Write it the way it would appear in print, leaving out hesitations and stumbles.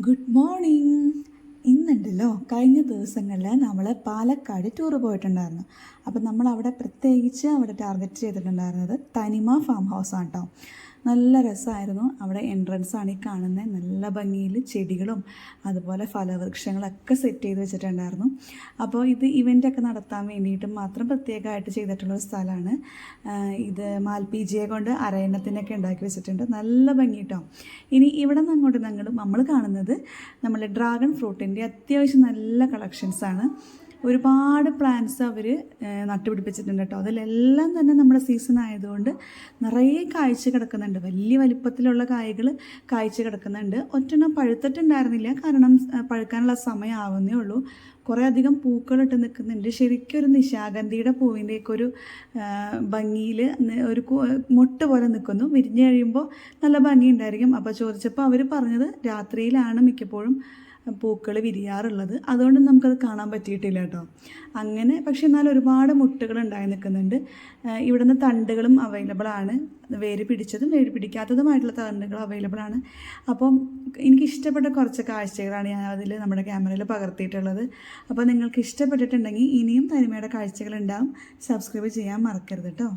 Good morning. ഇന്നുണ്ടല്ലോ, കഴിഞ്ഞ ദിവസങ്ങളിൽ നമ്മൾ പാലക്കാട് ടൂർ പോയിട്ടുണ്ടായിരുന്നു. അപ്പം നമ്മൾ അവിടെ പ്രത്യേകിച്ച് ടാർഗറ്റ് ചെയ്തിട്ടുണ്ടായിരുന്നത് തനിമ ഫാം ഹൗസാണ് കേട്ടോ. നല്ല രസമായിരുന്നു. അവിടെ എൻട്രൻസ് ആണ് ഈ കാണുന്നത്. നല്ല ഭംഗിയിൽ ചെടികളും അതുപോലെ ഫലവൃക്ഷങ്ങളൊക്കെ സെറ്റ് ചെയ്ത് വെച്ചിട്ടുണ്ടായിരുന്നു. അപ്പോൾ ഇത് ഇവൻ്റൊക്കെ നടത്താൻ വേണ്ടിയിട്ട് മാത്രം പ്രത്യേകമായിട്ട് ചെയ്തിട്ടുള്ളൊരു സ്ഥലമാണ് ഇത്. മാൽപ്പീജിയെ കൊണ്ട് അരയണത്തിനൊക്കെ ഉണ്ടാക്കി വെച്ചിട്ടുണ്ട്. നല്ല ഭംഗി കേട്ടോ. ഇനി ഇവിടെ നിന്ന് അങ്ങോട്ട് നമ്മൾ കാണുന്നത് നമ്മുടെ ഡ്രാഗൺ ഫ്രൂട്ടിൻ്റെ അത്യാവശ്യം നല്ല കളക്ഷൻസാണ്. ഒരുപാട് പ്ലാന്റ്സ് അവർ നട്ടുപിടിപ്പിച്ചിട്ടുണ്ട് കേട്ടോ. അതിലെല്ലാം തന്നെ നമ്മുടെ സീസൺ ആയതുകൊണ്ട് നിറയെ കായ്ച്ച് കിടക്കുന്നുണ്ട്. വലിയ വലിപ്പത്തിലുള്ള കായ്കൾ കായ്ച്ച് കിടക്കുന്നുണ്ട്. ഒറ്റെണ്ണം പഴുത്തിട്ടുണ്ടായിരുന്നില്ല, കാരണം പഴുക്കാനുള്ള സമയമാവുന്നേ ഉള്ളൂ. കുറേ അധികം പൂക്കളിട്ട് നിൽക്കുന്നുണ്ട്. ശരിക്കും ഒരു നിശാഗന്ധിയുടെ പൂവിൻ്റെയൊക്കെ ഒരു ഭംഗിയിൽ ഒരു മൊട്ട് പോലെ നിൽക്കുന്നു. വിരിഞ്ഞ് കഴിയുമ്പോൾ നല്ല ഭംഗി ഉണ്ടായിരിക്കും. അപ്പോൾ ചോദിച്ചപ്പോൾ അവർ പറഞ്ഞത് രാത്രിയിലാണ് മിക്കപ്പോഴും പൂക്കൾ വിരിയാറുള്ളത്, അതുകൊണ്ട് നമുക്കത് കാണാൻ പറ്റിയിട്ടില്ല കേട്ടോ. അങ്ങനെ പക്ഷേ എന്നാൽ ഒരുപാട് മുട്ടുകൾ ഉണ്ടായി നിൽക്കുന്നുണ്ട്. ഇവിടുന്ന് തണ്ടുകളും അവൈലബിൾ ആണ്. വേര് പിടിച്ചതും വേര് പിടിക്കാത്തതുമായിട്ടുള്ള തണ്ടുകൾ അവൈലബിൾ ആണ്. അപ്പം എനിക്കിഷ്ടപ്പെട്ട കുറച്ച് കാഴ്ചകളാണ് ഞാൻ അതിൽ നമ്മുടെ ക്യാമറയിൽ പകർത്തിയിട്ടുള്ളത്. അപ്പോൾ നിങ്ങൾക്ക് ഇഷ്ടപ്പെട്ടിട്ടുണ്ടെങ്കിൽ ഇനിയും തനിമയുടെ കാഴ്ചകളുണ്ടാവും. സബ്സ്ക്രൈബ് ചെയ്യാൻ മറക്കരുത് കേട്ടോ.